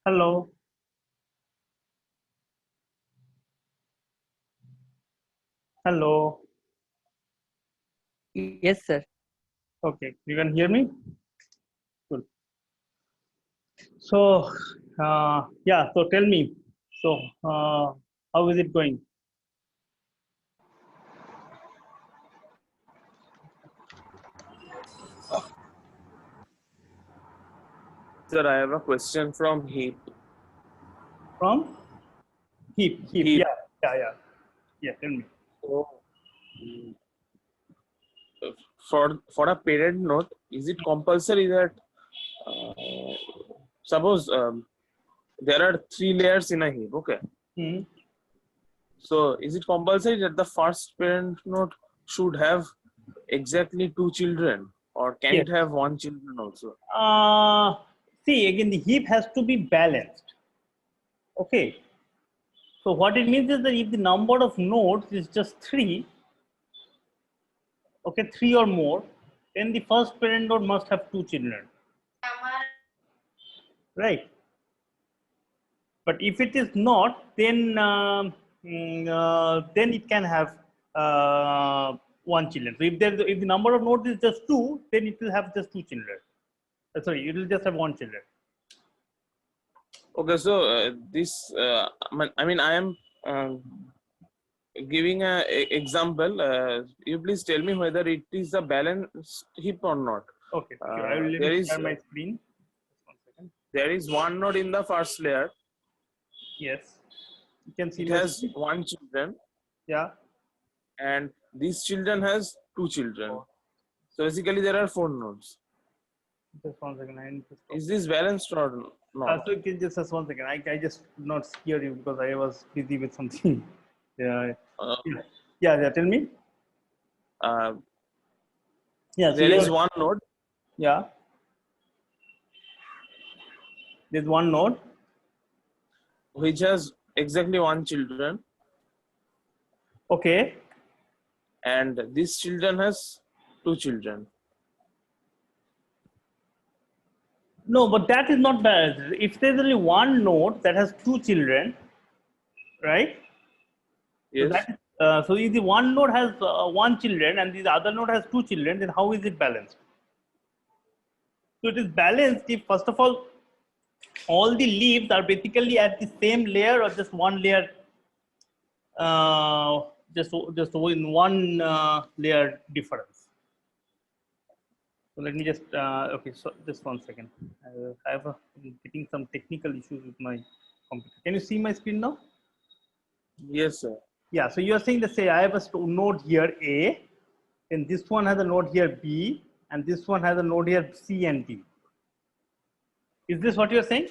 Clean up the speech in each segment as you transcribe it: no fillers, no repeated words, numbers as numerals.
Hello. Hello. Yes, sir. Okay, you can hear me? Cool. So, yeah, so tell me. So, how is it going? Sir, I have a question from Heap. From Heap. Heap. Yeah. Yeah, tell me. So, for a parent note, is it compulsory that suppose there are 3 layers in a heap? Okay. Hmm. So, is it compulsory that the first parent node should have exactly 2 children, or can Yes. it have 1 children also? See, again, the heap has to be balanced. Okay. So, what it means is that if the number of nodes is just 3, okay, 3 or more, then the first parent node must have 2 children. Right. But if it is not, then then it can have one children. So if the number of nodes is just 2, then it will have just 2 children. Sorry, it will just have 1 children. Okay, so this, I am giving a example. You please tell me whether it is a balanced heap or not. Okay, sure. I will let There me is share my screen. Just 1 second. there is one node in the first layer. Yes, you can see It my has screen. 1 children, Yeah. and these children has 2 children. So basically, there are 4 nodes. Just 1 second. I need to stop. Is this balanced or not? So just 1 second. I just could not hear you because I was busy with something. Yeah. Uh, Yeah. Tell me. uh, Yeah. So there is you're, one node yeah. There's one node. which has exactly 1 children, Okay. and this children has 2 children. No, but that is not balanced. If there's only one node that has 2 children, right? So Yes. so if the one node has 1 children and the other node has 2 children, then how is it balanced? So it is balanced if first of all the leaves are basically at the same layer or just one layer, just in one layer difference. So let me just okay. So just 1 second. I have getting some technical issues with my computer. Can you see my screen now? Yes, sir. Yeah. So you are saying that say I have a node here A, and this one has a node here B, and this one has a node here C and D. Is this what you are saying?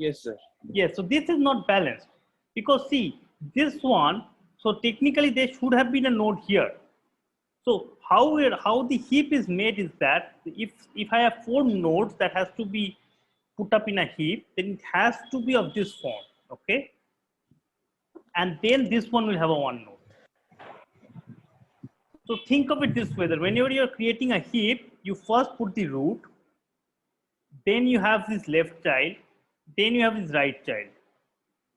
Yes, sir. Yes. So this is not balanced because see this one. So technically there should have been a node here. So how the heap is made is that if I have 4 nodes that has to be put up in a heap, then it has to be of this form, okay? And then this one will have a 1 node. So think of it this way: that whenever you are creating a heap, you first put the root, then you have this left child, then you have this right child.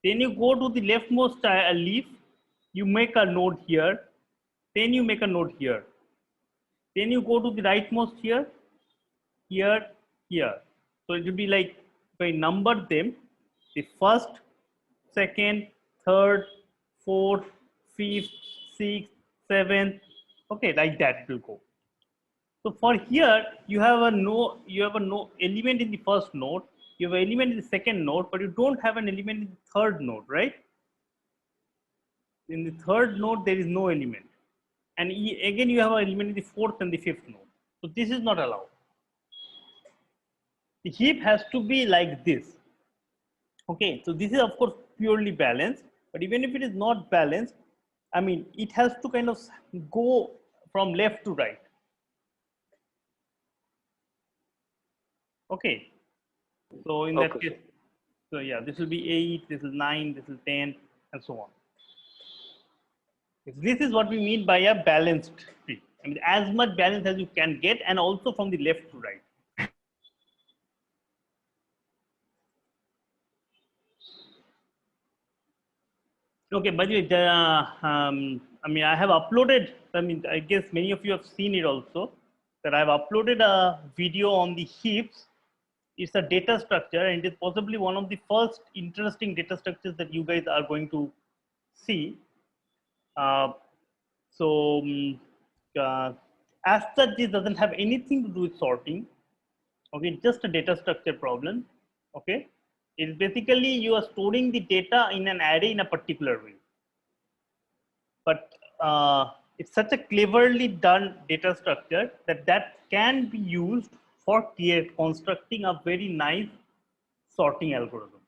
Then you go to the leftmost leaf, you make a node here, then you make a node here. Then you go to the rightmost here, here, here. So it will be like if I number them, the first, second, third, fourth, fifth, sixth, seventh. Okay, like that it will go. So for here, you have a no element in the first node, you have an element in the second node, but you don't have an element in the third node, right? In the third node, there is no element. And again, you have an element in the fourth and the fifth node. So this is not allowed. The heap has to be like this. Okay, so this is of course purely balanced, but even if it is not balanced, I mean, it has to kind of go from left to right. Okay, so in that Okay, case, so yeah, this will be 8, this is 9, this is 10, and so on. This is what we mean by a balanced tree. I mean, as much balance as you can get, and also from the left to right. Okay, by the way, I mean, I have uploaded, I mean, I guess many of you have seen it also, that I've uploaded a video on the heaps. It's a data structure, and it's possibly one of the first interesting data structures that you guys are going to see. Uh, so, uh, as such, this doesn't have anything to do with sorting. Okay, just a data structure problem. Okay, it's basically you are storing the data in an array in a particular way. But it's such a cleverly done data structure that can be used for constructing a very nice sorting algorithm.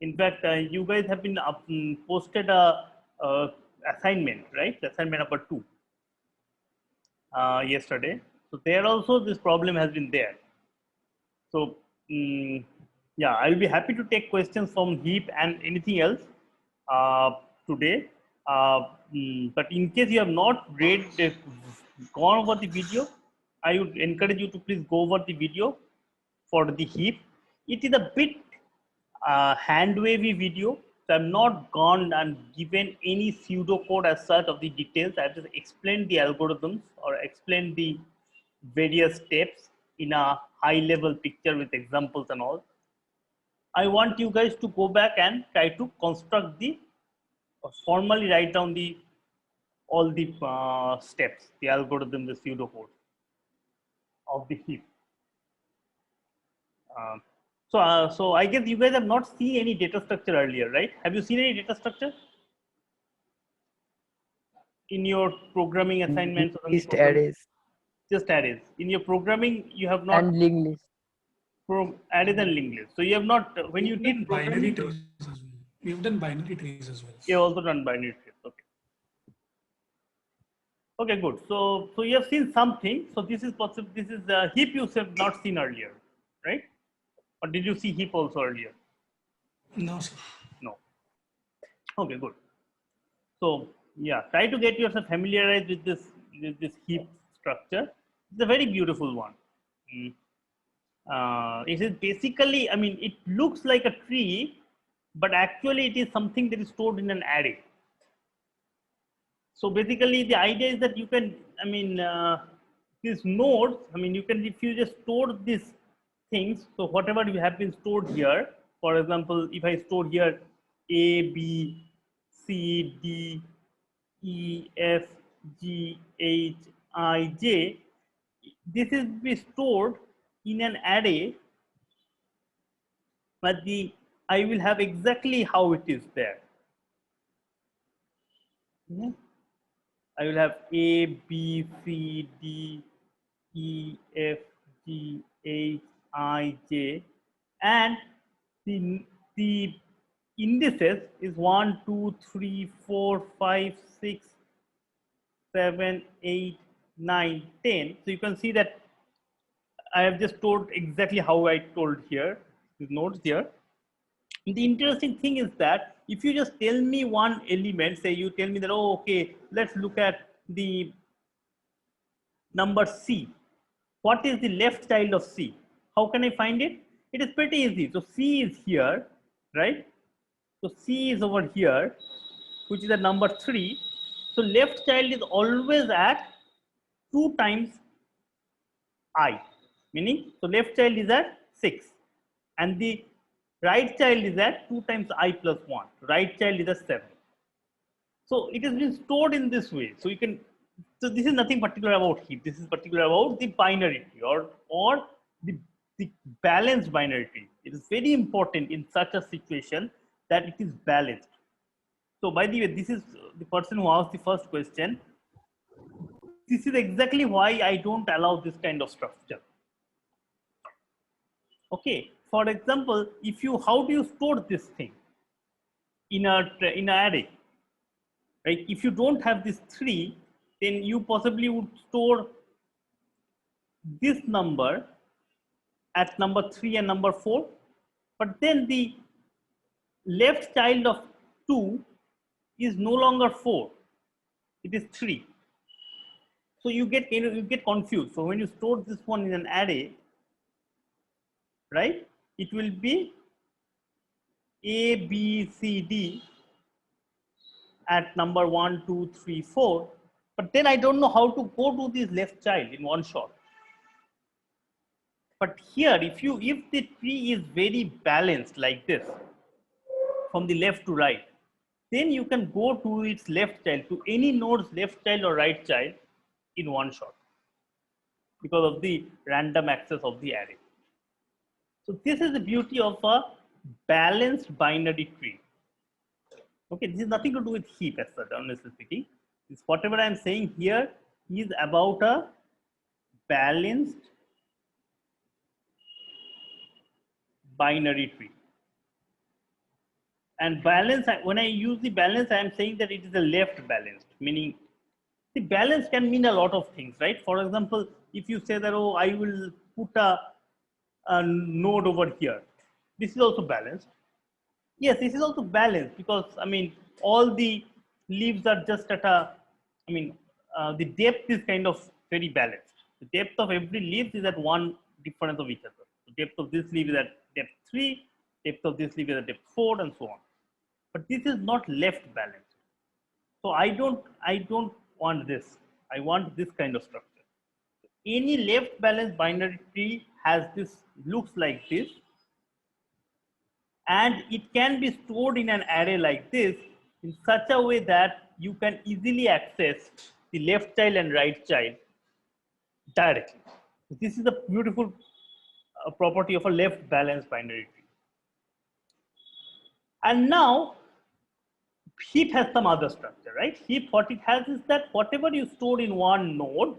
In fact, you guys have been posted a assignment, right? Assignment number 2 yesterday. So there also this problem has been there. So yeah, I'll be happy to take questions from Heap and anything else today. But in case you have not gone over the video, I would encourage you to please go over the video for the Heap. It is a bit hand wavy video. So I'm not gone and given any pseudocode as such of the details. I've just explained the algorithms or explained the various steps in a high level picture with examples and all. I want you guys to go back and try to construct the formally write down the all the steps, the algorithm, the pseudocode of the heap. So I guess you guys have not seen any data structure earlier, right? Have you seen any data structure in your programming assignments or List arrays just arrays? In your programming, you have not and linked list. Arrays and linked list. So you have not when you We've did done binary programming, trees as well. We've done binary trees as well. you have also done binary trees. Okay. Okay, good. So you have seen something. So this is possible. This is the heap you have not seen earlier, right? Or did you see heap also earlier? No, sir. No. Okay, good. So yeah, try to get yourself familiarized with this heap structure. It's a very beautiful one. It is basically, I mean, it looks like a tree, but actually it is something that is stored in an array. So basically the idea is that you can, I mean, these nodes, I mean, you can, if you just store these things, so whatever you have been stored here, for example, if I store here A, B, C, D, E, F, G, H, I, J, this is be stored in an array, but I will have exactly how it is there. I will have A, B, C, D, E, F, G, H, I, J, and the indices is 1, 2, 3, 4, 5, 6, 7, 8, 9, 10. So you can see that I have just told exactly how I told here, these nodes here. The interesting thing is that if you just tell me one element, say you tell me that, oh, okay, let's look at the number C. What is the left child of C? How can I find it? It is pretty easy. So C is here, right? So C is over here, which is at number 3. So left child is always at 2 times I, meaning, so left child is at 6. And the right child is at 2 times I plus 1. Right child is at 7. So it has been stored in this way. So you can, so this is nothing particular about heap. This is particular about the binary tree or the balanced binary tree. It is very important in such a situation that it is balanced. So by the way, this is the person who asked the first question. This is exactly why I don't allow this kind of structure. Okay, for example, if you, how do you store this thing in an array? Right? If you don't have this 3, then you possibly would store this number at number 3 and number 4, but then the left child of 2 is no longer 4, it is 3. So you get confused. So when you store this one in an array, right, it will be A, B, C, D, at number 1, 2, 3, 4, but then I don't know how to go to this left child in one shot. But here, if the tree is very balanced like this, from the left to right, then you can go to its left child, to any node's left child or right child in one shot because of the random access of the array. So this is the beauty of a balanced binary tree. Okay, this is nothing to do with heap as such, honestly speaking. This, whatever I am saying here is about a balanced binary tree. And balance, when I use the balance, I am saying that it is a left balanced, meaning the balance can mean a lot of things, right? For example, if you say that, oh, I will put a node over here, this is also balanced. Yes, this is also balanced because, I mean, all the leaves are just at a, I mean, the depth is kind of very balanced. The depth of every leaf is at one difference of each other. The depth of this leaf is at depth 3, depth of this leaf is at depth 4, and so on. But this is not left balanced. So I don't want this. I want this kind of structure. Any left balanced binary tree has this, looks like this, and it can be stored in an array like this in such a way that you can easily access the left child and right child directly. This is a beautiful property of a left balanced binary tree. And now heap has some other structure, right? Heap, what it has is that whatever you store in one node,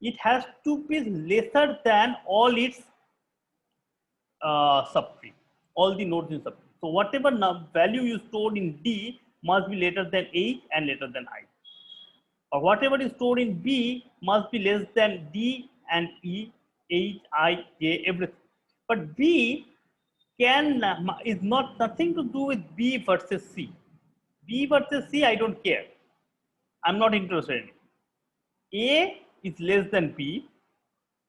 it has to be lesser than all its subtree, all the nodes in subtree. So whatever value you stored in D must be later than H and later than I. Or whatever is stored in B must be less than D and E, H, I, J, everything. But B is not nothing to do with B versus C. B versus C, I don't care. I'm not interested in it. A is less than B,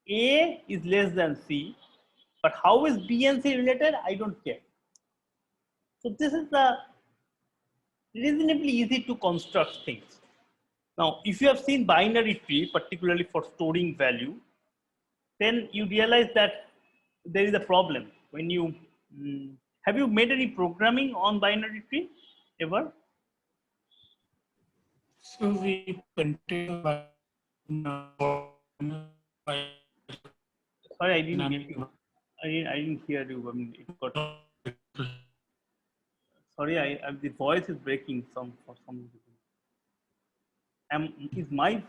A is less than C, but how is B and C related? I don't care. So this is reasonably easy to construct things. Now, if you have seen binary tree, particularly for storing value, then you realize that there is a problem. When you, have you made any programming on binary tree ever? So we continue by Sorry, I didn't get you. I didn't hear you. I mean, it got. Sorry, the voice is breaking for some reason. Is my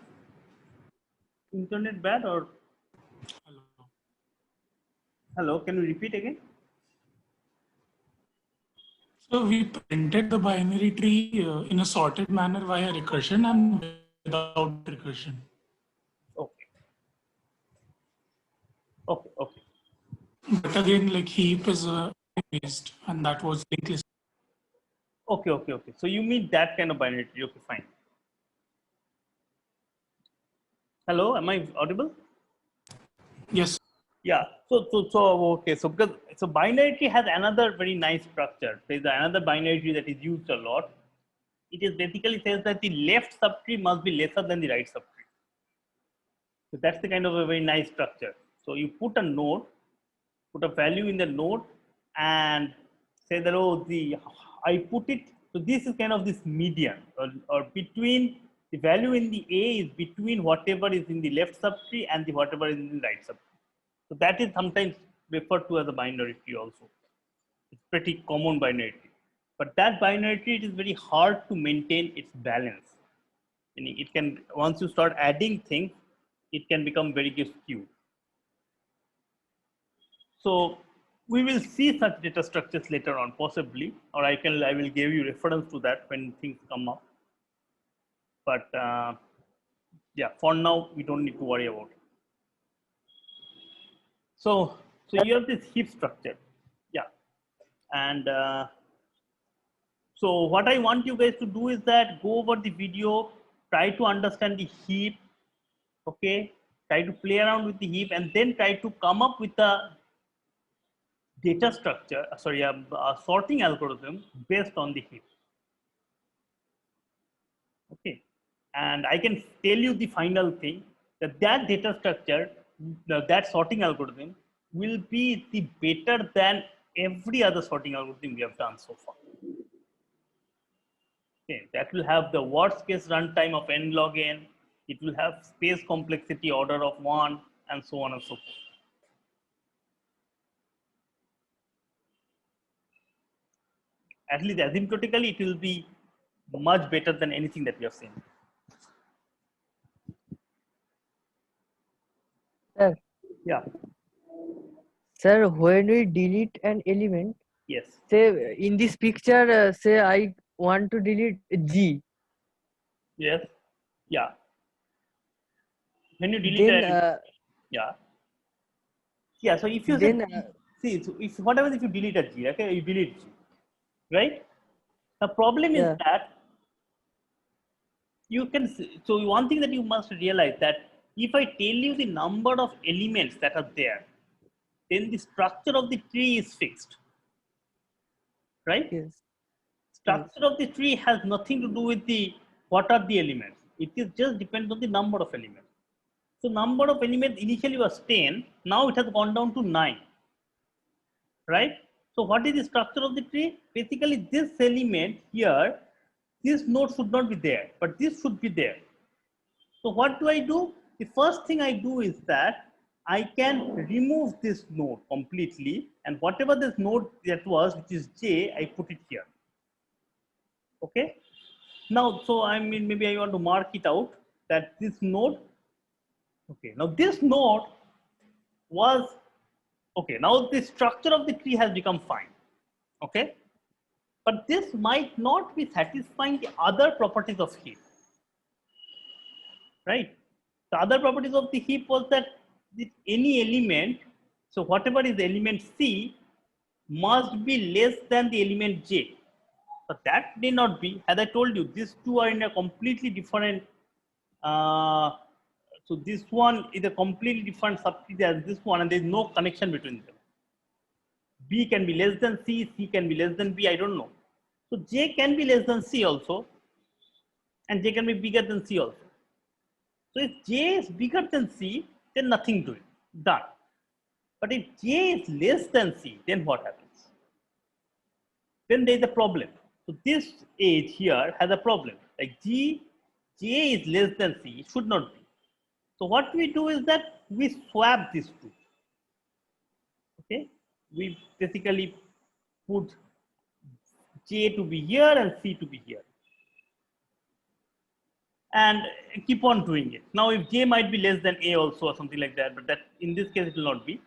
internet bad or? Hello, can you repeat again? So we printed the binary tree in a sorted manner via recursion and without recursion. Okay. Okay. Okay. But again, like heap is based, and that was linked list. Okay. Okay. Okay. So you mean that kind of binary tree? Okay, fine. Hello, am I audible? Yes. Yeah. So okay. So binary tree has another very nice structure. There is another binary tree that is used a lot. It is basically says that the left subtree must be lesser than the right subtree. So that's the kind of a very nice structure. So you put a node, put a value in the node, and say that, oh, I put it. So this is kind of this median, or between the value in the A is between whatever is in the left subtree and the whatever is in the right subtree. So that is sometimes referred to as a binary tree also. It's pretty common binary tree. But that binary tree, it is very hard to maintain its balance. Meaning it can, once you start adding things, it can become very skewed. So we will see such data structures later on, possibly, or I will give you reference to that when things come up. But yeah, for now, we don't need to worry about it. So you have this heap structure. Yeah. And so what I want you guys to do is that go over the video, try to understand the heap, okay? Try to play around with the heap and then try to come up with a data structure, a sorting algorithm based on the heap. and I can tell you the final thing that that data structure, that sorting algorithm will be the better than every other sorting algorithm we have done so far. Okay, that will have the worst case runtime of n log n. It will have space complexity order of 1 and so on and so forth. At least asymptotically, it will be much better than anything that we have seen. Sir, Yeah. sir, when we delete an element, Yes. say in this picture, say I want to delete G. Yes. Yeah. When you delete Then, a, yeah. Yeah. So if you then see, so if whatever if you delete a G, okay, you delete G, right? The problem is yeah, that you can so one thing that you must realize that if I tell you the number of elements that are there, then the structure of the tree is fixed, right? yes, yes, Structure of the tree has nothing to do with the what are the elements. It is just depends on the number of elements. So number of elements initially was 10, now it has gone down to 9, right? So what is the structure of the tree? Basically this element here, this node should not be there, but this should be there. So what do I do? The first thing I do is that I can remove this node completely, and whatever this node that was, which is J, I put it here. Okay. Now, so I mean, maybe I want to mark it out that this node, okay, now this node was, okay, now the structure of the tree has become fine. Okay. But this might not be satisfying the other properties of heap. Right? The other properties of the heap was that any element, so whatever is the element C must be less than the element J. But that may not be, as I told you, these two are in a completely different, so this one is a completely different subtree as this one, and there is no connection between them. B can be less than C, C can be less than B, I don't know. So J can be less than C also, and J can be bigger than C also. So if J is bigger than C, then nothing to it, done. But if J is less than C, then what happens? Then there is a problem. So this edge here has a problem. Like J is less than C, it should not be. So what we do is that we swap these two. Okay, we basically put J to be here and C to be here, and keep on doing it. Now, if J might be less than A also or something like that, but that in this case it will not be.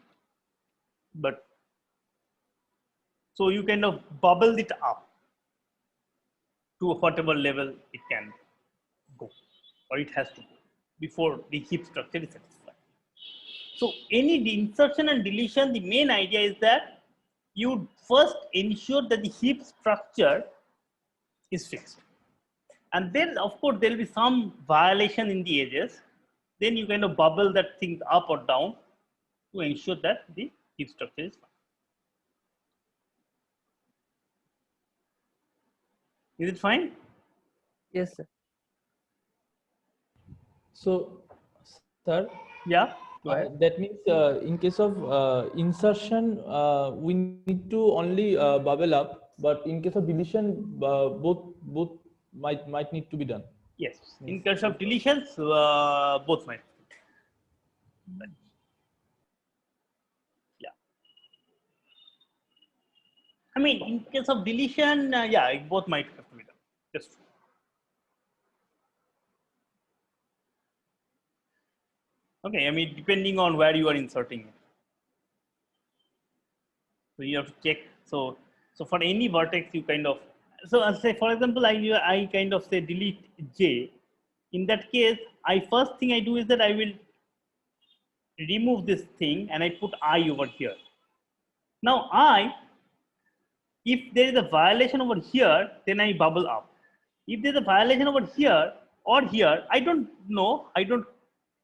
But so you kind of bubble it up to whatever level it can go, or it has to go before the heap structure is satisfied. So any insertion and deletion, the main idea is that you first ensure that the heap structure is fixed. And then of course there will be some violation in the edges. Then you kind of bubble that thing up or down to ensure that the heap structure is fine. Is it fine? yes, sir. So, sir, Yeah, go ahead. that means in case of insertion, we need to only bubble up, but in case of deletion, both might need to be done. Yes, in case of deletions, both might. Yeah. I mean, in case of deletion, yeah, both might have to be done. That's true. Okay, I mean, depending on where you are inserting it. So you have to check. So for any vertex, you kind of, so I'll say, for example, I kind of say delete J. In that case, first thing I do is that I will remove this thing and I put I over here. Now if there is a violation over here, then I bubble up. If there's a violation over here or here, I don't know.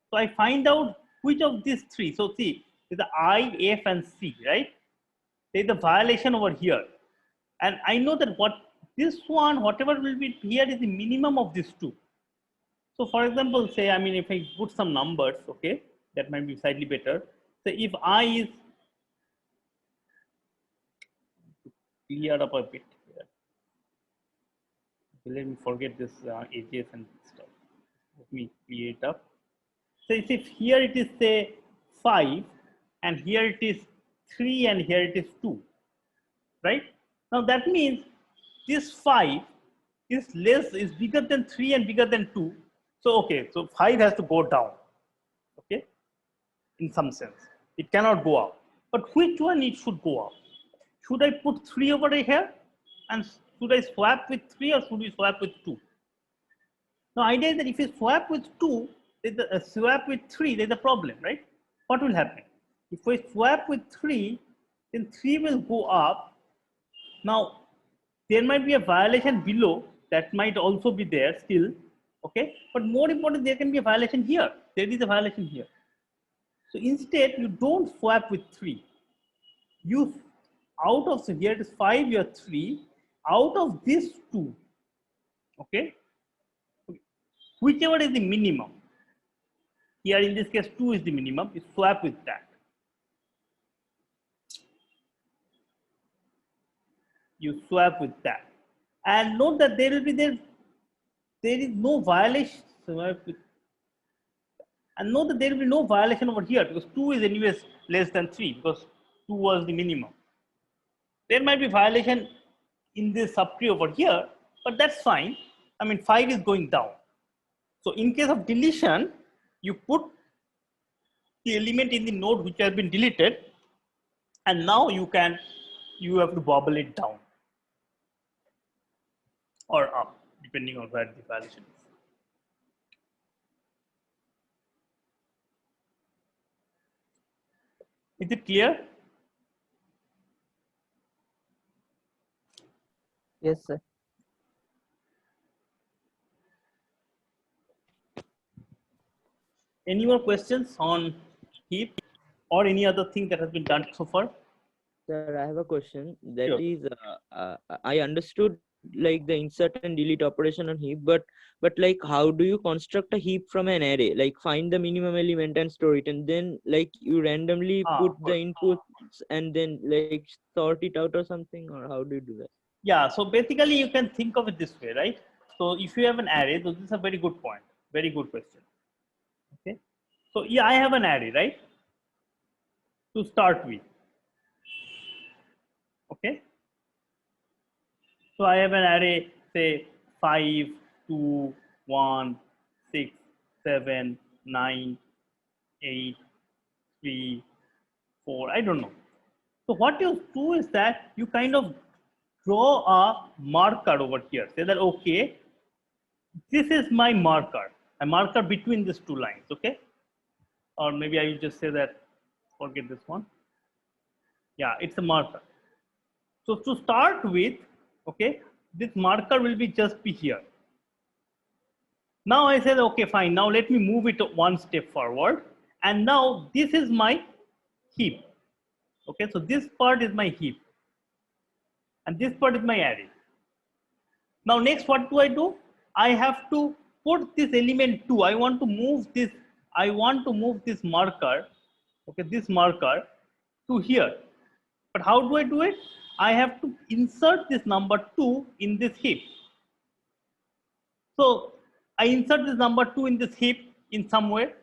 So I find out which of these three. So see, there's the I, F, and C, right? There's a violation over here. And I know that this one, whatever will be here is the minimum of these two. So for example, say, I mean, if I put some numbers, okay, that might be slightly better. So if I is clear up a bit here. Okay, let me forget this edges and stuff. Let me clear it up. So if here it is say 5 and here it is 3 and here it is 2, right? Now that means this 5 is bigger than 3 and bigger than 2. So okay, so 5 has to go down, okay, in some sense. It cannot go up. But which one it should go up? Should I put 3 over here? And should I swap with 3 or should we swap with 2? Now, idea is that if you swap with 2, swap with 3, there's a problem, right? What will happen? If we swap with 3, then 3 will go up. Now, there might be a violation below that might also be there still, okay? But more important, there can be a violation here. There is a violation here. So instead, you don't swap with 3. You out of, so here it is 5, you are 3. Out of this 2, okay? Whichever is the minimum. Here in this case, 2 is the minimum. You swap with that. You swap with that. And note that there will be there is no violation. And note that there will be no violation over here because 2 is anyways less than 3 because 2 was the minimum. There might be violation in this subtree over here, but that's fine. I mean, 5 is going down. So in case of deletion, you put the element in the node which has been deleted, and now you have to bubble it down or up, depending on where the violation is. Is it clear? Yes, sir. Any more questions on heap or any other thing that has been done so far? Sir, I have a question. That Sure. is, I understood like the insert and delete operation on heap, but like how do you construct a heap from an array? Like find the minimum element and store it, and then like you randomly put the inputs and then like sort it out or something, or how do you do that? Yeah, so basically you can think of it this way, right? So if you have an array, so this is a very good point, very good question. Okay, so yeah, I have an array, right? To start with. Okay, so I have an array, say 5, 2, 1, 6, 7, 9, 8, 3, 4, I don't know. So what you do is that you kind of draw a marker over here. Say that, okay, this is my marker, a marker between these two lines, okay? Or maybe I will just say that, forget this one. Yeah, it's a marker. So to start with, okay, this marker will be just be here. Now I said, okay, fine. Now let me move it one step forward. And now this is my heap. Okay, so this part is my heap. And this part is my array. Now next, what do? I have to put this element 2. I want to move this marker, okay, this marker to here. But how do I do it? I have to insert this number 2 in this heap. So I insert this number 2 in this heap in some way,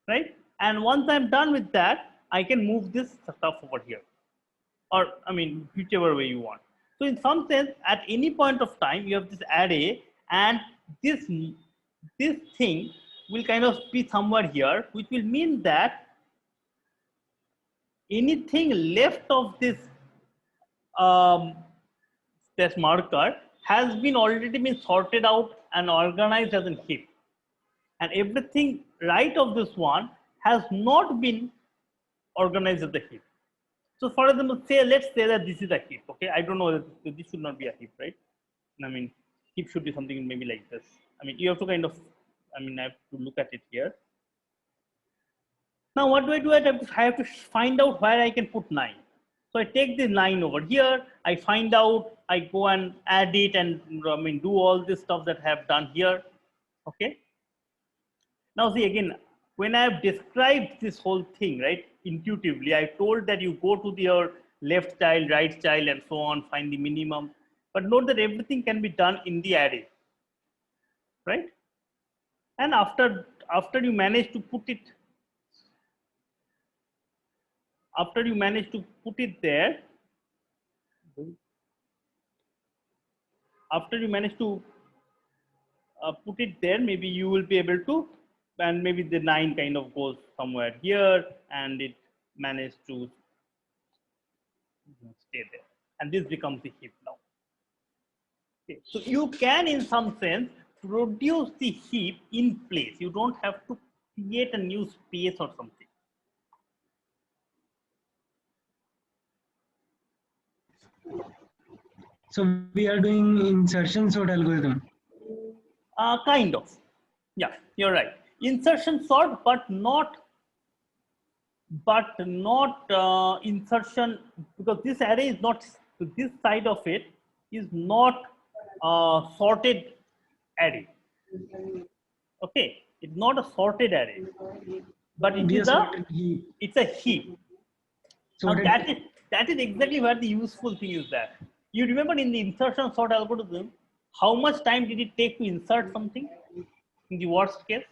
right? And once I'm done with that, I can move this stuff over here. Or I mean, whichever way you want. So in some sense, at any point of time, you have this array and this thing will kind of be somewhere here, which will mean that anything left of this marker has been already been sorted out and organized as a heap. And everything right of this one has not been organized as a heap. So for example, let's say that this is a heap, okay? I don't know, this should not be a heap, right? I mean, heap should be something maybe like this. I mean, you have to kind of, I have to look at it here. Now what do? I have to find out where I can put 9. So I take the 9 over here, I find out, I go and add it and do all this stuff that I have done here, okay? Now see again, when I have described this whole thing, right, intuitively, I told that you go to your left child, right child, and so on, find the minimum. But note that everything can be done in the array, right? And after you manage to put it, there, maybe you will be able to, and maybe the 9 kind of goes somewhere here, and it managed to stay there, and this becomes the heap now. Okay. So you can, in some sense, produce the heap in place. You don't have to create a new space or something. So we are doing insertion sort algorithm. Kind of. Yeah, you're right. Insertion sort, but not insertion, because this array is not, this side of it is not sorted array. Okay, it's not a sorted array, but it is it's a heap. Now that is exactly where the useful thing is there. You remember in the insertion sort algorithm, how much time did it take to insert something in the worst case?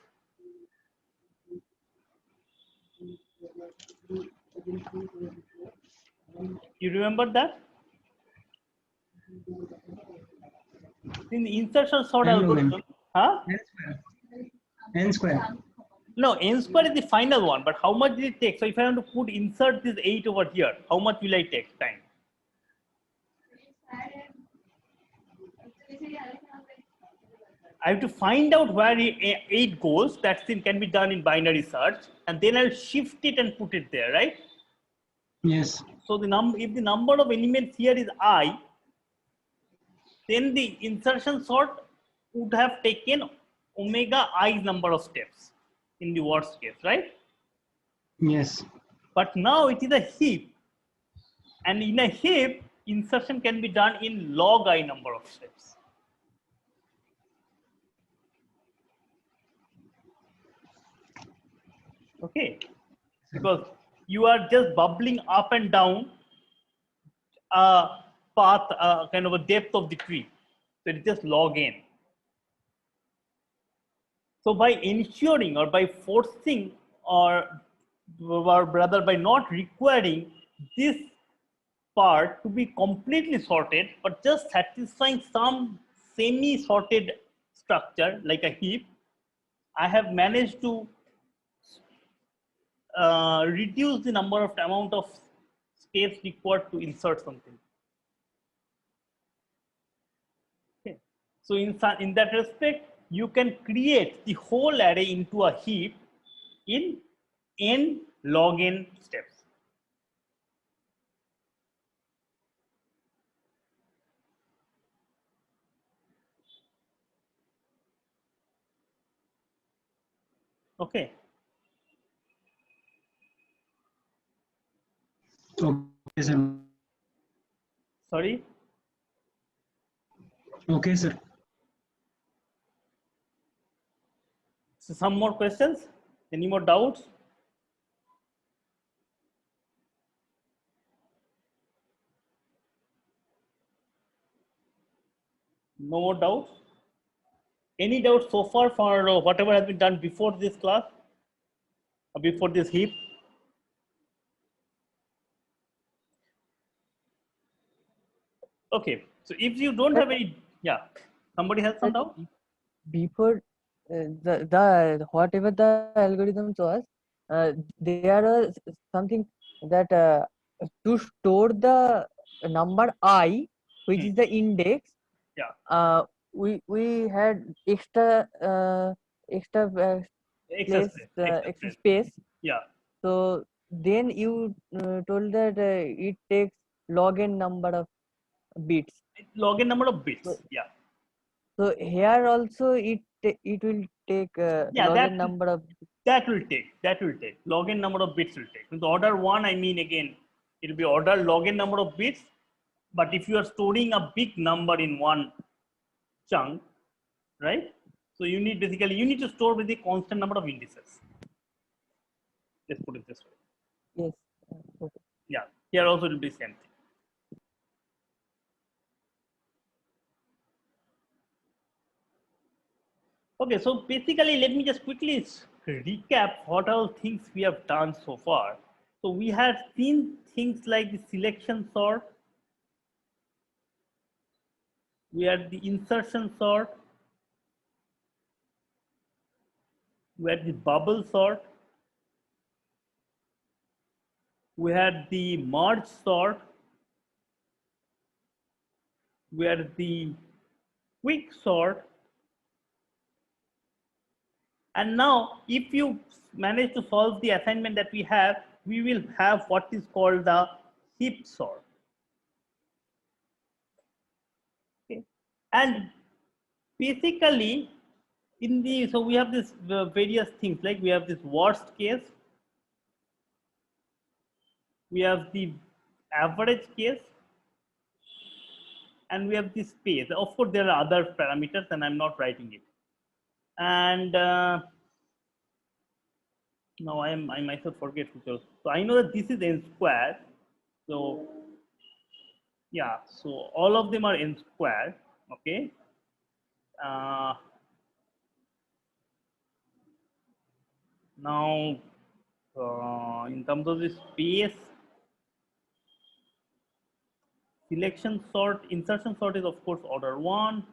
You remember that? In the insertion sort algorithm, huh? N square. No, n square is the final one, but how much did it take? So if I want to insert this 8 over here, how much will I take time? I have to find out where 8 goes. That thing can be done in binary search, and then I'll shift it and put it there, right? Yes. So if the number of elements here is I, then the insertion sort would have taken omega i's number of steps in the worst case, right? Yes. But now it is a heap, and in a heap, insertion can be done in log I number of steps. Okay, because you are just bubbling up and down a path, kind of a depth of the tree. So it's just log n. So by ensuring or by forcing or rather by not requiring this part to be completely sorted, but just satisfying some semi-sorted structure like a heap, I have managed to reduce the amount of steps required to insert something. Okay. So in that respect, you can create the whole array into a heap in n log n steps. Okay. Okay, sir. Sorry. Okay, sir. So some more questions? Any more doubts? No more doubts? Any doubts so far for whatever has been done before this class? Or before this heap? Okay, so if you don't have any, yeah, somebody has some doubt? Before the whatever the algorithms was, there was something that to store the number I, which is the index. Yeah. We had extra extra space. Yeah. So then you told that it takes log n number of bits. Log n number of bits. Yeah. So here also it will take log n number of. That will take log n number of bits will take. With order 1, I mean again, it will be order log n number of bits. But if you are storing a big number in one chunk, right? So you need basically, you need to store with the constant number of indices. Let's put it this way. Yes. Okay. Yeah, here also it will be same thing. Okay, so basically, let me just quickly recap what all things we have done so far. So we have seen things like the selection sort, we had the insertion sort, we had the bubble sort, we had the merge sort, we had the quick sort, and now if you manage to solve the assignment that we have, we will have what is called the heap sort. Okay. And basically in the, so we have this various things, like we have this worst case, we have the average case, and we have the space. Of course there are other parameters and I'm not writing it. And now I myself forget which. So I know that this is n square. So yeah, so all of them are n square. Okay. Now in terms of the space, selection sort, insertion sort is of course order 1.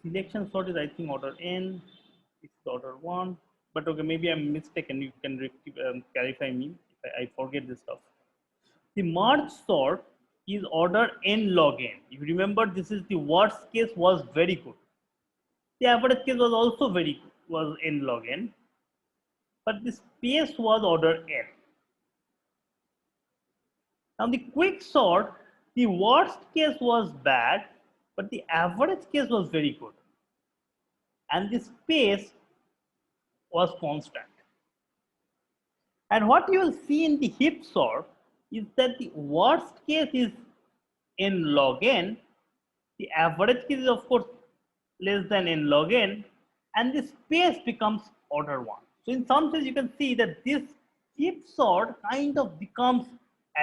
Selection sort is I think order n. It's order 1. But okay, maybe I'm mistaken. You can clarify me if I forget this stuff. The merge sort is order n log n. If you remember, this is the worst case was very good. The average case was also very good, was n log n. But the space was order n. Now the quick sort, the worst case was bad, but the average case was very good. And the space was constant. And what you will see in the heap sort is that the worst case is n log n, the average case is of course less than n log n, and the space becomes order 1. So in some sense you can see that this heap sort kind of becomes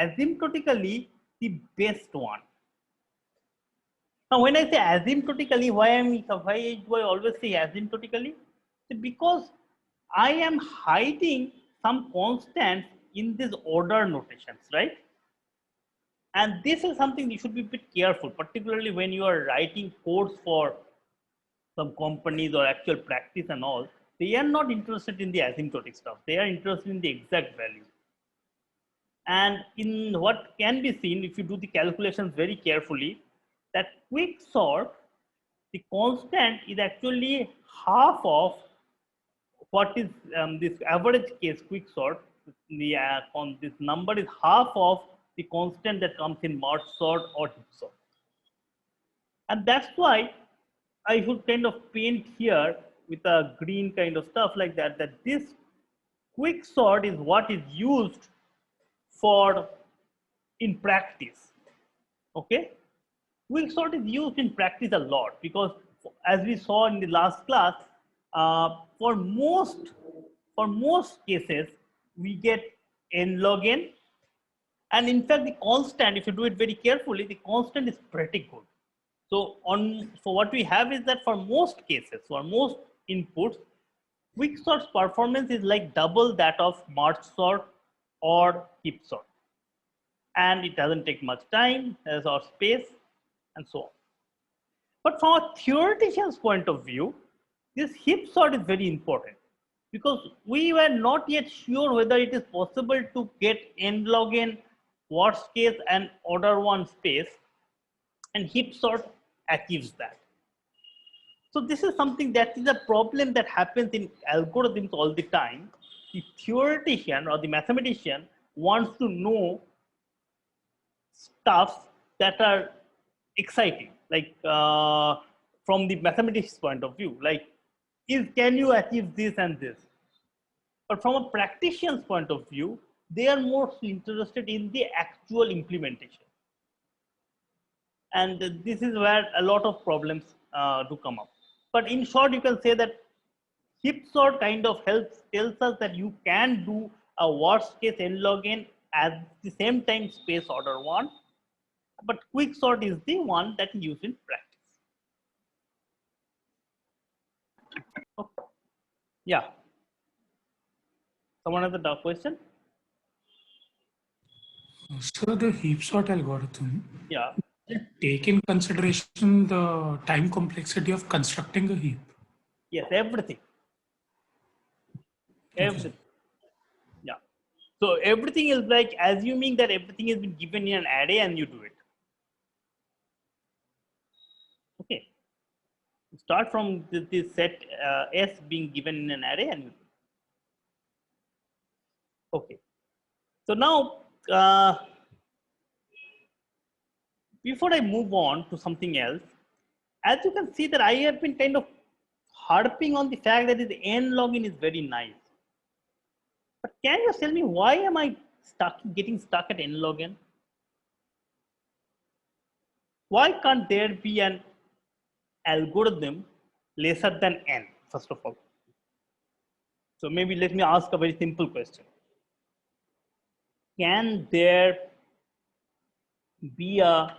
asymptotically the best one. Now when I say asymptotically, why do I always say asymptotically? Because I am hiding some constants in these order notations, right? And this is something you should be a bit careful, particularly when you are writing codes for some companies or actual practice and all. They are not interested in the asymptotic stuff. They are interested in the exact value. And in what can be seen, if you do the calculations very carefully, that quick sort, the constant is actually half of what is this average case quick sort. The this number is half of the constant that comes in merge sort or heap sort. And that's why I should kind of paint here with a green kind of stuff like that, that this quick sort is what is used for in practice. Okay, quick sort is used in practice a lot because as we saw in the last class, for most cases we get n log n, and in fact the constant, if you do it very carefully, the constant is pretty good. So what we have is that for most cases, for most inputs, quick sort's performance is like double that of merge sort or heap sort, and it doesn't take much time as our space and so on. But from a theoretician's point of view, this heap sort is very important because we were not yet sure whether it is possible to get n log n worst case and order 1 space, and heap sort achieves that. So this is something that is a problem that happens in algorithms all the time. The theoretician or the mathematician wants to know stuff that are exciting, like from the mathematician's point of view, like can you achieve this and this? But from a practitioner's point of view, they are more interested in the actual implementation. And this is where a lot of problems do come up. But in short, you can say that heap sort kind of tells us that you can do a worst case n log n at the same time space order 1, but quick sort is the one that is used in practice. Okay. Yeah. Someone has a question? So the heap sort algorithm Yeah. take in consideration the time complexity of constructing a heap. Yes, everything. Everything. Yeah. So everything is like assuming that everything has been given in an array and you do it. Okay. Start from this set S being given in an array and you do it. Okay. So now, before I move on to something else, as you can see that I have been kind of harping on the fact that the n log n is very nice. But can you tell me why am I getting stuck at n log n? Why can't there be an algorithm lesser than n, first of all? So maybe let me ask a very simple question. Can there be a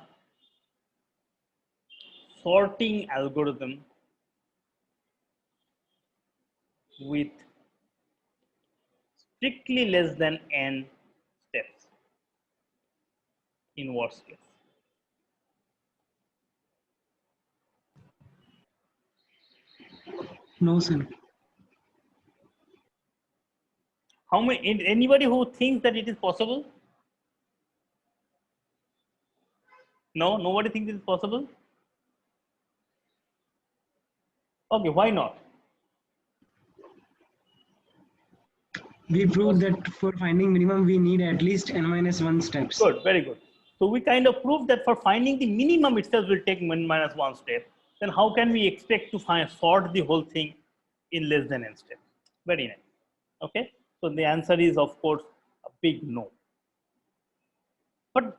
sorting algorithm with strictly less than n steps in worst case? No, sir. How many? Anybody who thinks that it is possible? No, nobody thinks it is possible. Okay, why not? We proved that for finding minimum, we need at least n-1 steps. Good, very good. So we kind of proved that for finding the minimum itself will take n-1 step. Then how can we expect to sort the whole thing in less than n steps? Very nice. Okay. So the answer is of course a big no. But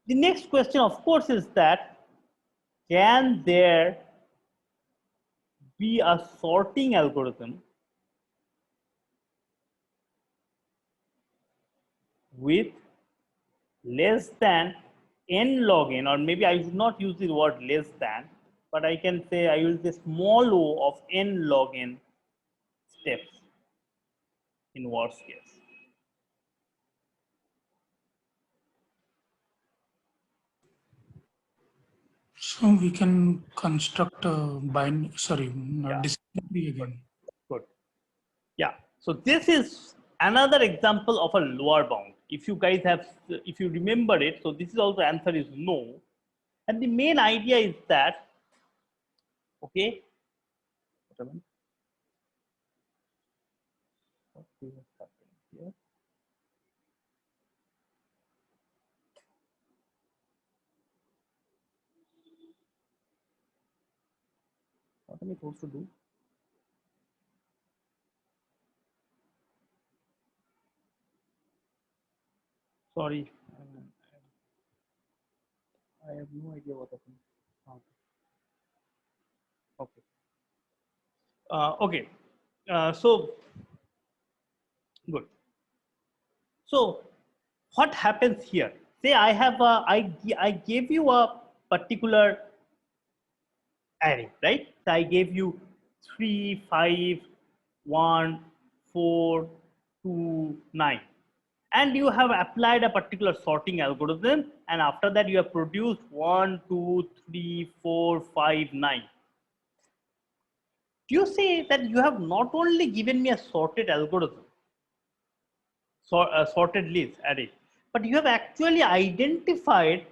the next question, of course, is that can there be a sorting algorithm with less than n log n, or maybe I should not use the word less than, but I can say I use the small o of n log n steps in worst case. So we can construct a Yeah. decision tree again. Good. Yeah. So this is another example of a lower bound. If you guys have, if you remember it, so this is also answer is no. And the main idea is that, okay. What is happening here? What am I supposed to do? Sorry, I have no idea what happened. Okay. Okay. So good. So what happens here? Say I have a, I gave you a particular array, right? So I gave you 3, 5, 1, 4, 2, 9. And you have applied a particular sorting algorithm, and after that you have produced 1, 2, 3, 4, 5, 9. Do you say that you have not only given me a sorted algorithm, sorted list array, but you have actually identified,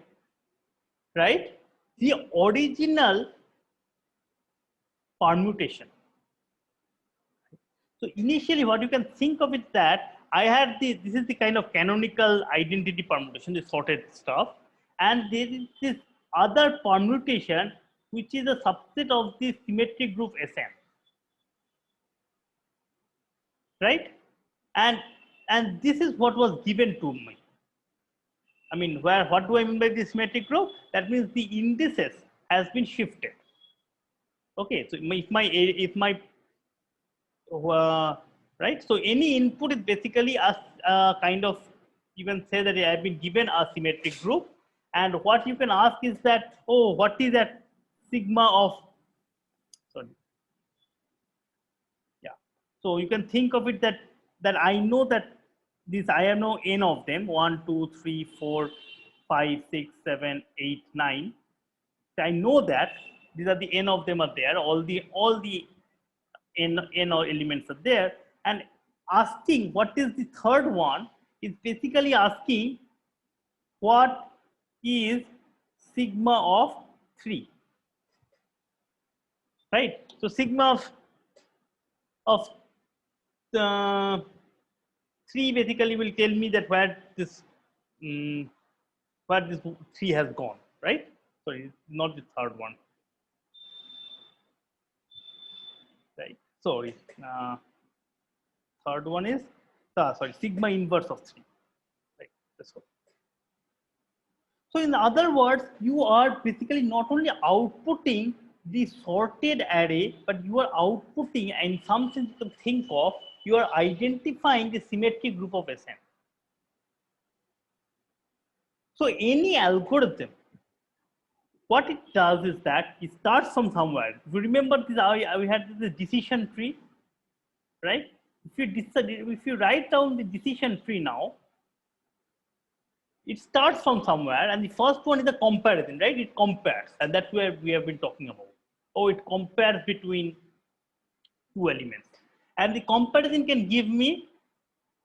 right, the original permutation. So initially what you can think of it that I had this is the kind of canonical identity permutation, the sorted stuff, and there is this other permutation which is a subset of the symmetric group Sn, right? And this is what was given to me. I mean, what do I mean by the symmetric group? That means the indices has been shifted. Okay, so if my right, so any input is basically a kind of, you can say that I have been given a symmetric group, and what you can ask is that, oh, what is that sigma of, sorry, yeah, so you can think of it that I know that this, I have no n of them, 1 2 3 4 5 6 7 8 9. I know that these are the n of them are there, all the n elements are there, and asking what is the third one is basically asking what is sigma of 3, right? So sigma of 3 basically will tell me that where this where this 3 has gone, right? Sorry, not the third one, right? Sorry, third one is sorry, sigma inverse of 3, right? That's all. So in other words, you are basically not only outputting the sorted array, but you are outputting, in some sense you can think of, you are identifying the symmetric group of Sn. So any algorithm, what it does is that it starts from somewhere. If you remember this, we had this decision tree, right? If you write down the decision tree now, it starts from somewhere, and the first one is the comparison, right? It compares, and that's where we have been talking about. Oh, it compares between two elements, and the comparison can give me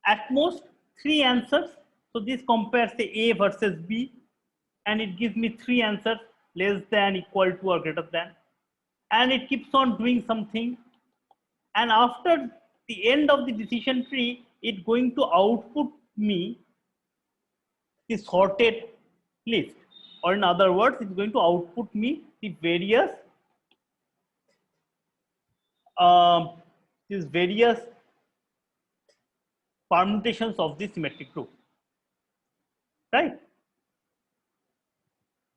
at most 3 answers. So this compares the A versus B, and it gives me 3 answers, less than, equal to, or greater than, and it keeps on doing something, and after the end of the decision tree, it's going to output me the sorted list, or in other words, it's going to output me the various these various permutations of the symmetric group, right?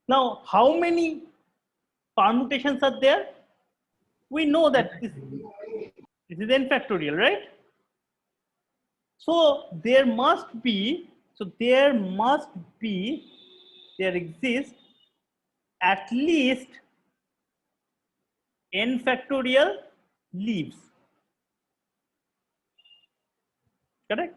Now, how many permutations are there? We know that this is n factorial, right? So there exists at least n factorial leaves, correct?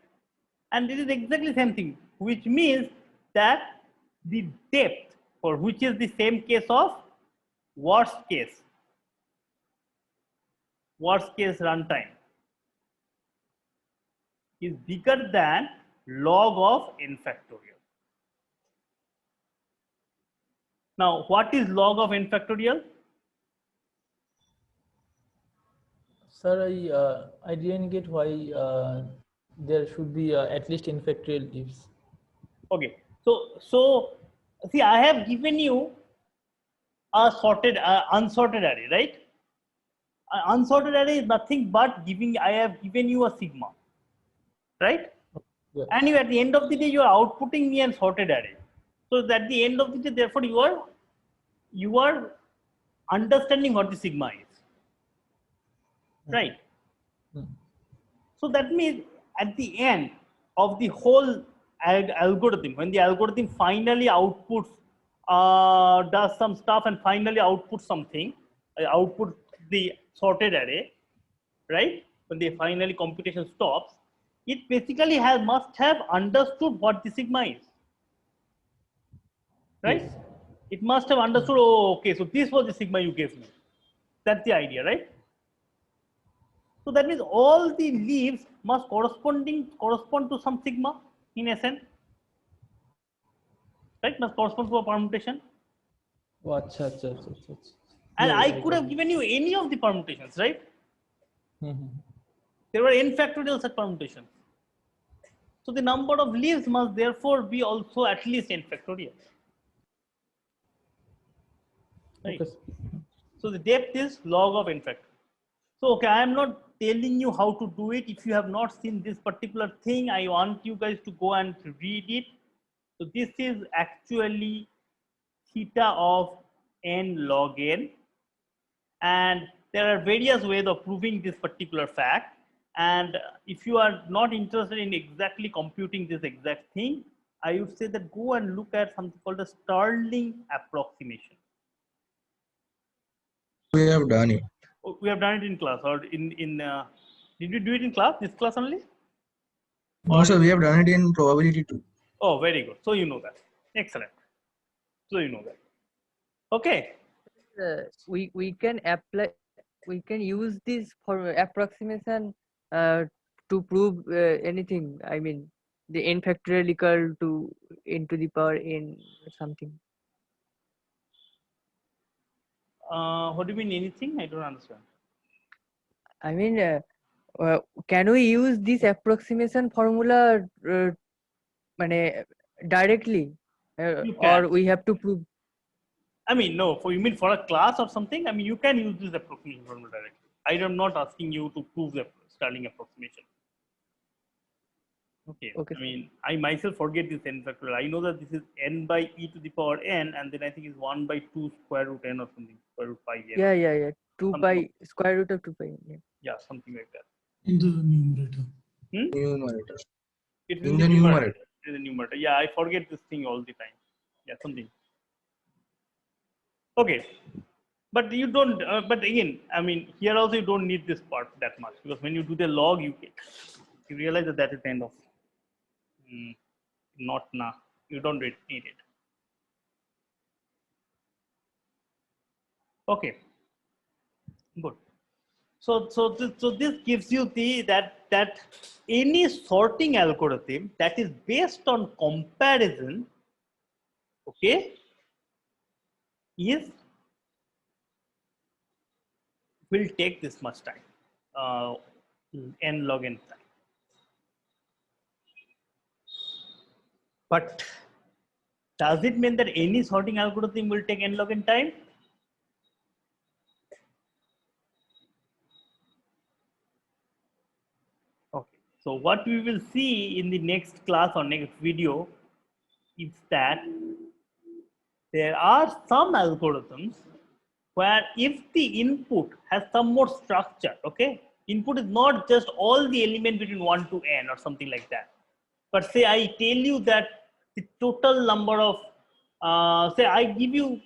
And this is exactly the same thing, which means that the depth, for which is the same case of worst case runtime, is bigger than log of n factorial. Now, what is log of n factorial? Sir, I didn't get why there should be at least n factorial leaves. Okay, so see, I have given you a sorted, unsorted array, right? An unsorted array is nothing but I have given you a sigma, right? Yeah. And you, at the end of the day, you are outputting me a sorted array. So that at the end of the day, therefore, you are understanding what the sigma is, right? So that means at the end of the whole algorithm, when the algorithm finally outputs, does some stuff and finally outputs something, output the sorted array, right? When the finally computation stops, it basically must have understood what the sigma is, right? Yes. It must have understood, oh, okay, so this was the sigma you gave me. That's the idea, right? So that means all the leaves must correspond to some sigma in Sn, right? Must correspond to a permutation. Oh, acha. And Yeah, I I could got have it. given you any of the permutations, right? Mhm. There were n factorial such permutations. So the number of leaves must therefore be also at least n factorial. Right? Okay. So the depth is log of n factorial. So okay, I am not telling you how to do it. If you have not seen this particular thing, I want you guys to go and read it. So this is actually theta of n log n, And there are various ways of proving this particular fact. And if you are not interested in exactly computing this exact thing, I would say that go and look at something called the Stirling approximation. We have done it. Oh, we have done it in class or did you do it in class, this class only? Also, we have done it in probability too. Oh, very good. So you know that. Excellent. So you know that. Okay. We can apply, we can use this for approximation to prove anything. I mean, the n factorial equal to n to the power n or something. What do you mean anything? I don't understand. I mean, can we use this approximation formula directly, You can. or we have to prove? I mean, no, for you mean for a class or something? I mean, you can use this approximation formula directly. I am not asking you to prove the Stirling approximation. Okay. Okay. I mean, I myself forget this n factorial. I know that this is n by e to the power n, and then I think it's 1 by 2 square root n or something, square root pi n. Yeah. 2 Something pi square root of 2 pi. Yeah. Yeah, something like that. In the numerator. Numerator. It's In the numerator. In the numerator. Yeah, I forget this thing all the time. Yeah, something. Okay. But you don't, but again, I mean, here also you don't need this part that much, because when you do the log, you realize that is kind of not enough. You don't need it. Okay. Good. So this gives you that any sorting algorithm that is based on comparison, okay, will take this much time, n log n time. But does it mean that any sorting algorithm will take n log n time? Okay, so what we will see in the next class or next video is that there are some algorithms where if the input has some more structure, okay, input is not just all the elements between 1 to n or something like that, but say I tell you that the total number of, say I give you,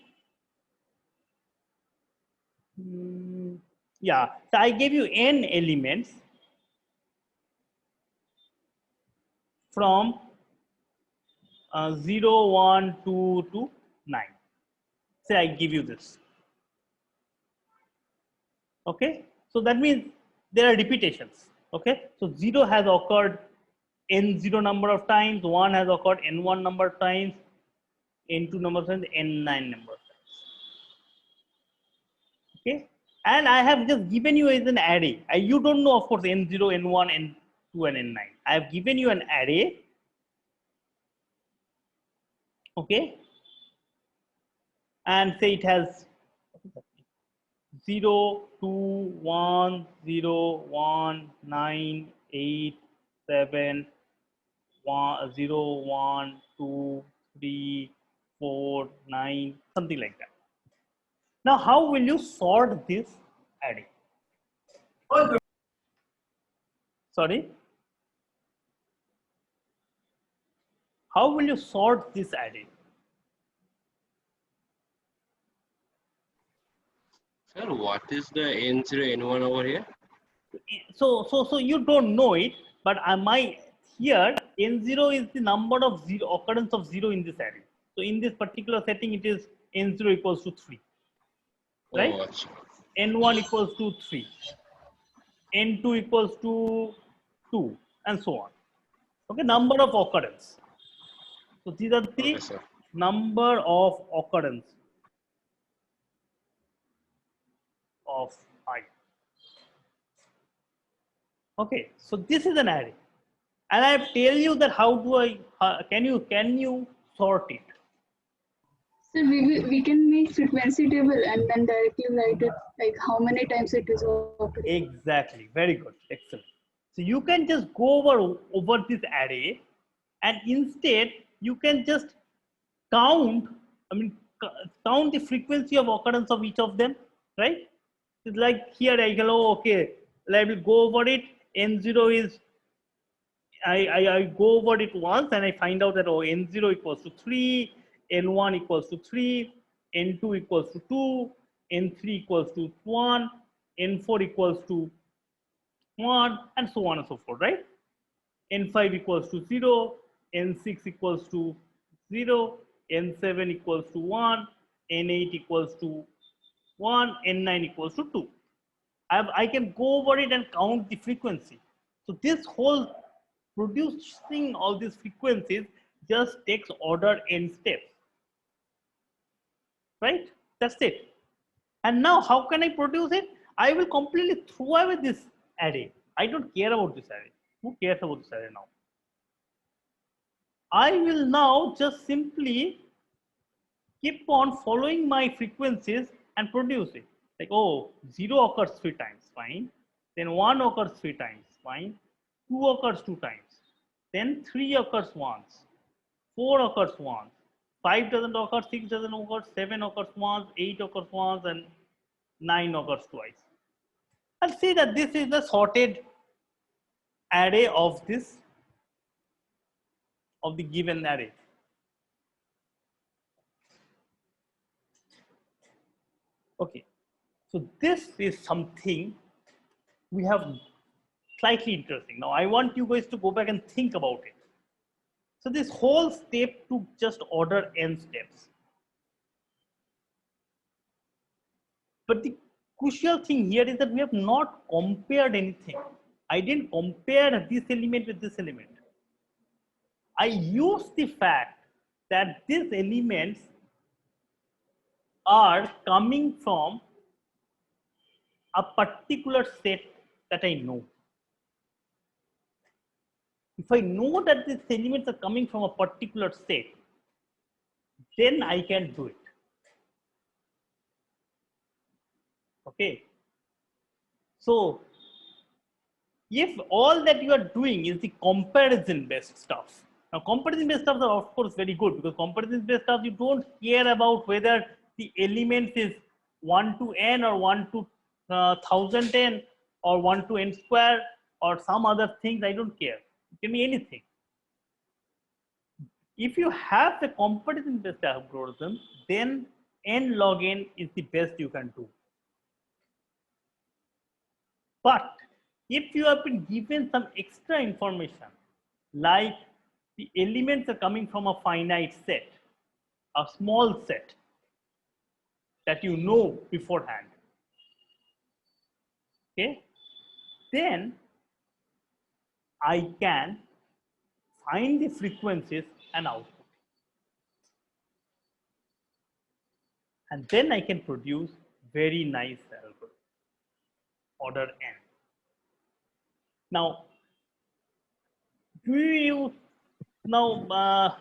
yeah, so I gave you n elements from 0, 1, 2 to 9. Say I give you this. Okay, so that means there are repetitions. Okay, so 0 has occurred n0 number of times, 1 has occurred n1 number of times, n2 number of times, n9 number of times. Okay, and I have just given you as an array. You don't know, of course, n0, n1, n2, and n9. I have given you an array. Okay, and say it has 0, 2, 1, 0, 1, 9, 8, 7, 1, 0, 1, 2, 3, 4, 9, something like that. Now, how will you sort this array? Sorry? How will you sort this array? Sir, what is the N0, N1 over here? So you don't know it, but here N0 is the number of occurrence of 0 in this array. So in this particular setting, it is N0 equals to 3, right? Oh, achha. N1 equals to 3, N2 equals to 2, and so on. Okay, number of occurrence. So these are the Okay, sir. number of occurrence of I. Okay, so this is an array, and I tell you that how do can you sort it? So we can make frequency table and then directly write it, like how many times it is occurring. Exactly, very good, excellent. So you can just go over this array, and instead you can just count. I mean, count the frequency of occurrence of each of them, right? It's like here I go, okay, I will go over it. N0 is, I go over it once and I find out that, oh, N0 equals to 3, N1 equals to 3, N2 equals to 2, N3 equals to 1, N4 equals to 1, and so on and so forth, right? N5 equals to 0, N6 equals to 0, N7 equals to 1, N8 equals to 1, N9 equals to 2. I can go over it and count the frequency. So this whole producing all these frequencies just takes order n steps, right? That's it. And now how can I produce it? I will completely throw away this array. I don't care about this array. Who cares about this array now? I will now just simply keep on following my frequencies and produce it. Like, oh, 0 occurs 3 times, fine. Then 1 occurs 3 times, fine. 2 occurs 2 times. Then 3 occurs once. 4 occurs once. 5 doesn't occur, 6 doesn't occur, 7 occurs once, 8 occurs once, and 9 occurs twice. I'll see that this is the sorted array of this, of the given array. Okay, so this is something we have slightly interesting. Now I want you guys to go back and think about it. So this whole step took just order n steps. But the crucial thing here is that we have not compared anything. I didn't compare this element with this element. I used the fact that these elements are coming from a particular set that I know. If I know that these elements are coming from a particular set, then I can do it. Okay. So if all that you are doing is the comparison based stuff. Now comparison based stuff are of course very good, because comparison based stuff you don't care about whether the elements is 1 to n or 1 to 1000n or 1 to n square or some other things. I don't care. It can be anything. If you have the comparison based algorithm, then n log n is the best you can do. But if you have been given some extra information, like the elements are coming from a finite set, a small set that you know beforehand, okay, then I can find the frequencies and output. And then I can produce very nice algorithm, order n. Now, do you now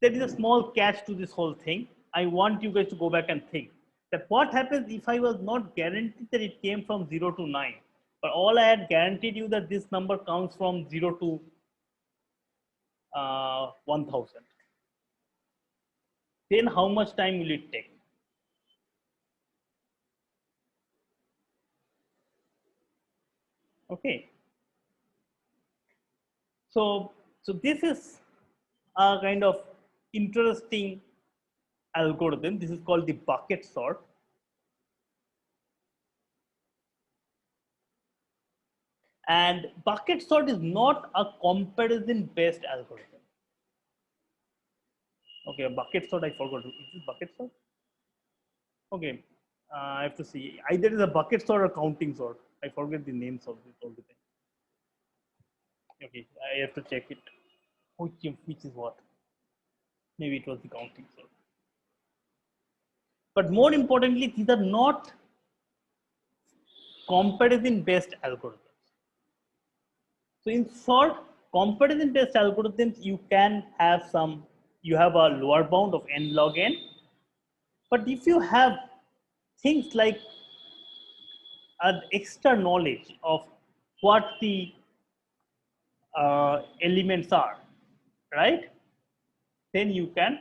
there is a small catch to this whole thing. I want you guys to go back and think that what happens if I was not guaranteed that it came from 0 to 9, but all I had guaranteed you that this number comes from 0 to 1000. Then how much time will it take? Okay. So this is a kind of interesting algorithm. This is called the bucket sort. And bucket sort is not a comparison based algorithm. Okay, a bucket sort, I forgot. Is this bucket sort? Okay, I have to see. Either is a bucket sort or counting sort. I forget the names of this all the time. Okay, I have to check it. Which is what? Maybe it was the counting sort. But more importantly, these are not comparison based algorithms. So in short, comparison based algorithms, you can have some, you have a lower bound of n log n. But if you have things like an extra knowledge of what the elements are, right? Then you can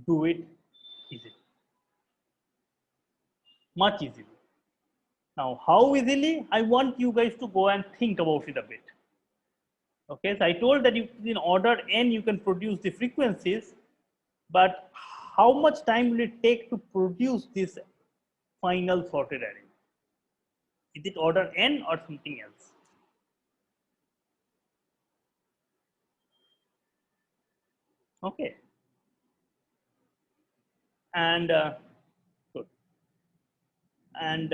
do it easily, much easier. Now, how easily? I want you guys to go and think about it a bit. Okay, so I told that you, in order n, you can produce the frequencies, but how much time will it take to produce this final sorted array? Is it order n or something else? Okay. And good. And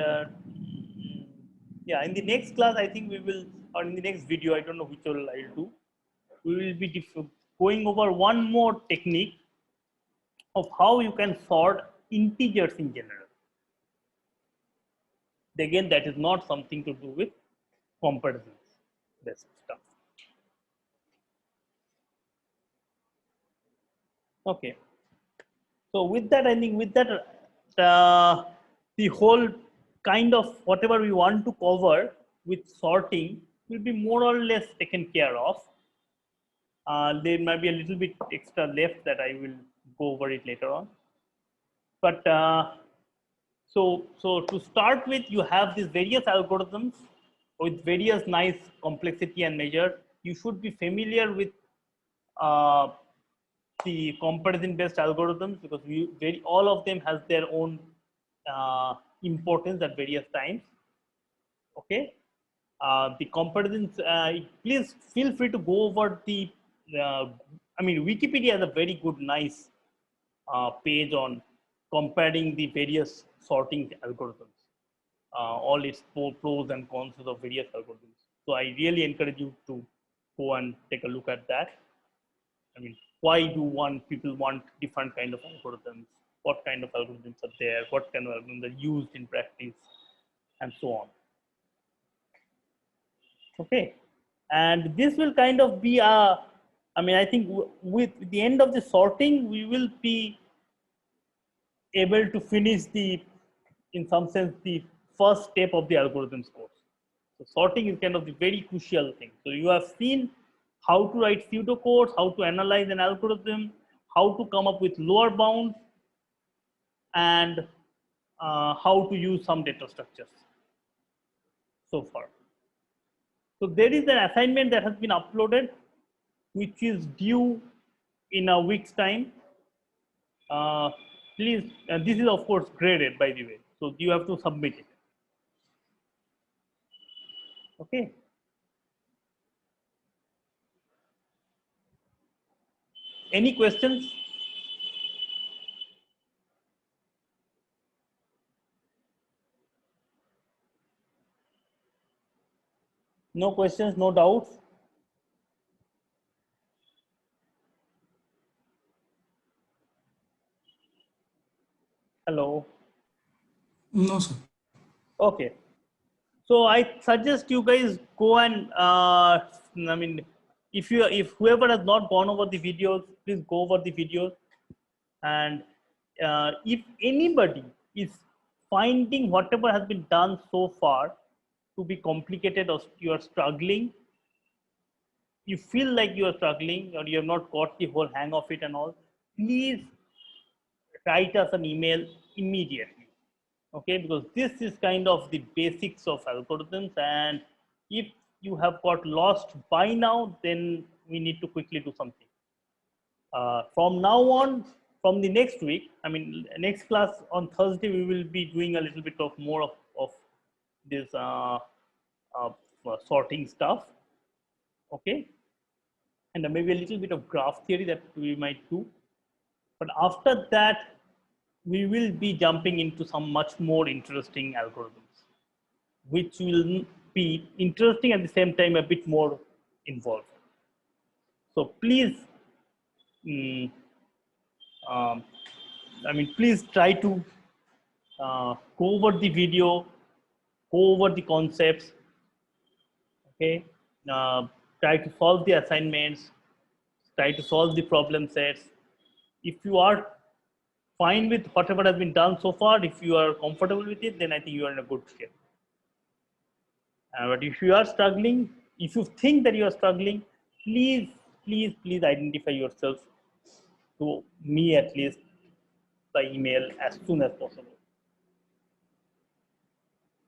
yeah, in the next class, I think we will, or in the next video, I don't know which one I'll do. We will be going over one more technique of how you can sort integers in general. Again, that is not something to do with comparisons, this stuff. Okay. So with that, I think with that, the whole kind of whatever we want to cover with sorting will be more or less taken care of. There might be a little bit extra left that I will go over it later on. But so to start with, you have these various algorithms with various nice complexity and measure. You should be familiar with the comparison-based algorithms, because all of them has their own importance at various times. Okay, the comparisons. Please feel free to go over the. I mean, Wikipedia has a very good, nice page on comparing the various sorting algorithms, all its pros and cons of various algorithms. So I really encourage you to go and take a look at that. I mean, why do people want different kind of algorithms? What kind of algorithms are there? What kind of algorithms are used in practice, and so on. Okay, and this will kind of be a. I mean, I think with the end of the sorting, we will be able to finish in some sense, the first step of the algorithms course. So sorting is kind of the very crucial thing. So you have seen how to write pseudocodes, how to analyze an algorithm, how to come up with lower bounds, and how to use some data structures so far. So there is an assignment that has been uploaded, which is due in a week's time. Please, this is of course graded, by the way, so you have to submit it. Okay. Any questions? No questions, no doubts? Hello? No, sir. Okay. So I suggest you guys go and, I mean, if whoever has not gone over the videos, please go over the videos. And if anybody is finding whatever has been done so far to be complicated, or you are struggling, you feel like you are struggling, or you have not got the whole hang of it and all, please write us an email immediately. Okay, because this is kind of the basics of algorithms, and if you have got lost by now, then we need to quickly do something. From now on, from the next week, I mean, next class on Thursday, we will be doing a little bit of more of this sorting stuff. Okay, and maybe a little bit of graph theory that we might do. But after that, we will be jumping into some much more interesting algorithms, which will be interesting at the same time a bit more involved. So please, I mean, please try to go over the video, go over the concepts, okay? Try to solve the assignments, try to solve the problem sets. If you are fine with whatever has been done so far, if you are comfortable with it, then I think you are in a good shape. But if you are struggling, if you think that you are struggling, please identify yourself to me, at least by email, as soon as possible.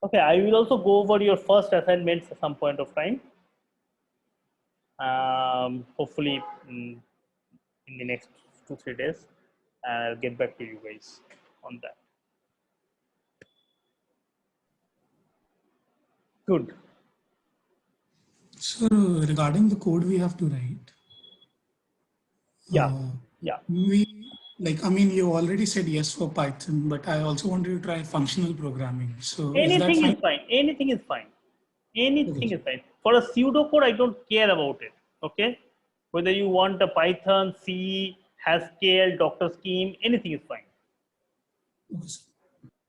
Okay, I will also go over your first assignments at some point of time. Hopefully in the next 2-3 days, and I'll get back to you guys on that. Good. So regarding the code we have to write. Yeah. Yeah. I mean, you already said yes for Python, but I also wanted to try functional programming. So Anything is is fine. Anything is fine. Anything Okay. is fine. For a pseudocode, I don't care about it. Okay. Whether you want a Python, C, Haskell, Docker scheme, anything is fine. Okay, sir.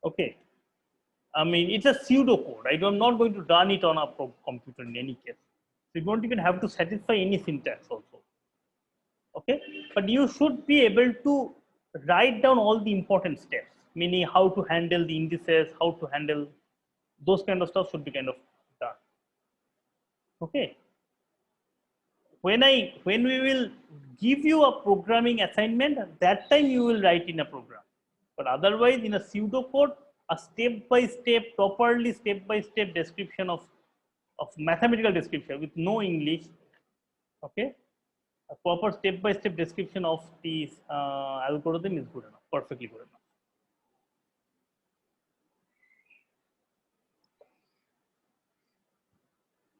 Okay. I mean, it's a pseudocode. I'm not going to run it on a computer in any case. So you don't even have to satisfy any syntax also. Okay. But you should be able to write down all the important steps, meaning how to handle the indices, how to handle those kind of stuff should be kind of done. Okay. When we will give you a programming assignment, at that time you will write in a program. But otherwise, in a pseudocode, a step-by-step, properly step-by-step description of mathematical description with no English, okay, a proper step-by-step description of the algorithm is good enough, perfectly good enough.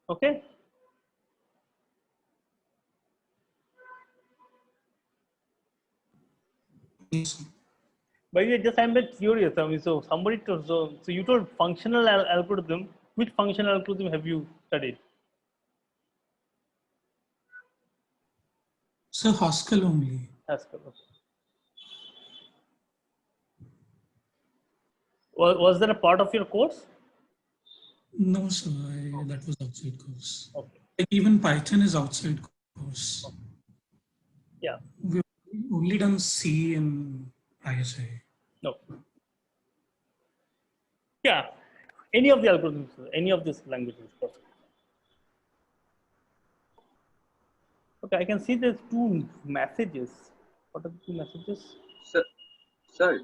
Okay. Yes. But I'm a bit curious. I mean, so somebody told, so you told functional algorithm. Which functional algorithm have you studied? So Haskell only. Haskell. Okay. Was that a part of your course? No, sir. That was outside course. Okay. Like even Python is outside course. Yeah. We've only done C and ISA. No. Yeah. Any of the algorithms, any of these languages. Perfect. Okay, I can see there's 2 messages. What are the 2 messages? Sir,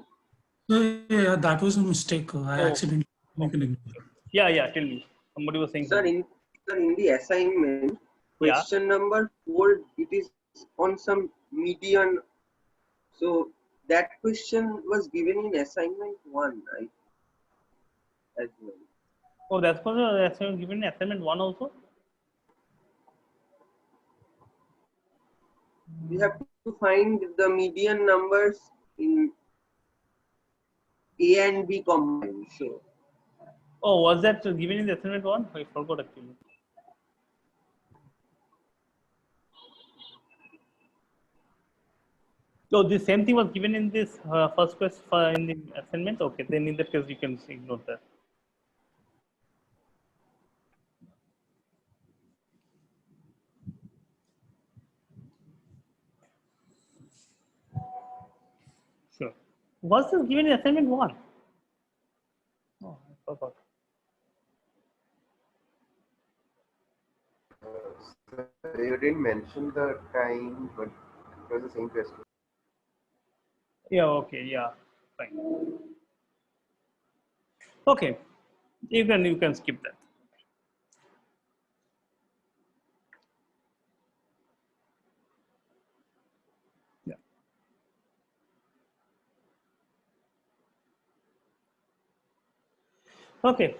Yeah, that was a mistake. I accidentally clicked ignore. Yeah, tell me. Somebody was saying sir, in the assignment, question number 4, it is on some median. So that question was given in assignment 1, right? As well. Oh, that's what the given in assignment 1 also? We have to find the median numbers in A and B combined. So Oh, was that given in the assignment 1? I forgot actually. So the same thing was given in this first question in the assignment. Okay, then in that case you can ignore that. Sure. Was this given in assignment 1? Oh, I forgot. You didn't mention the time, but it was the same question. Yeah, okay, yeah, fine. Okay, you can skip that. Yeah. Okay.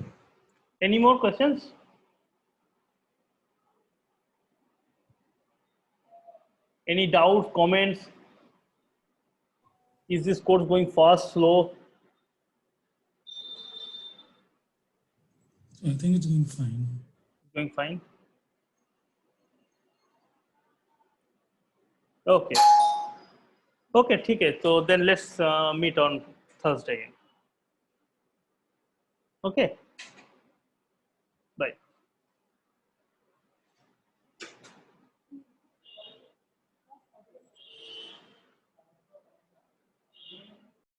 Any more questions? Any doubts, comments? Is this course going fast, slow? I think it's going fine. Going fine. Okay. Okay, okay. So then let's meet on Thursday. Okay.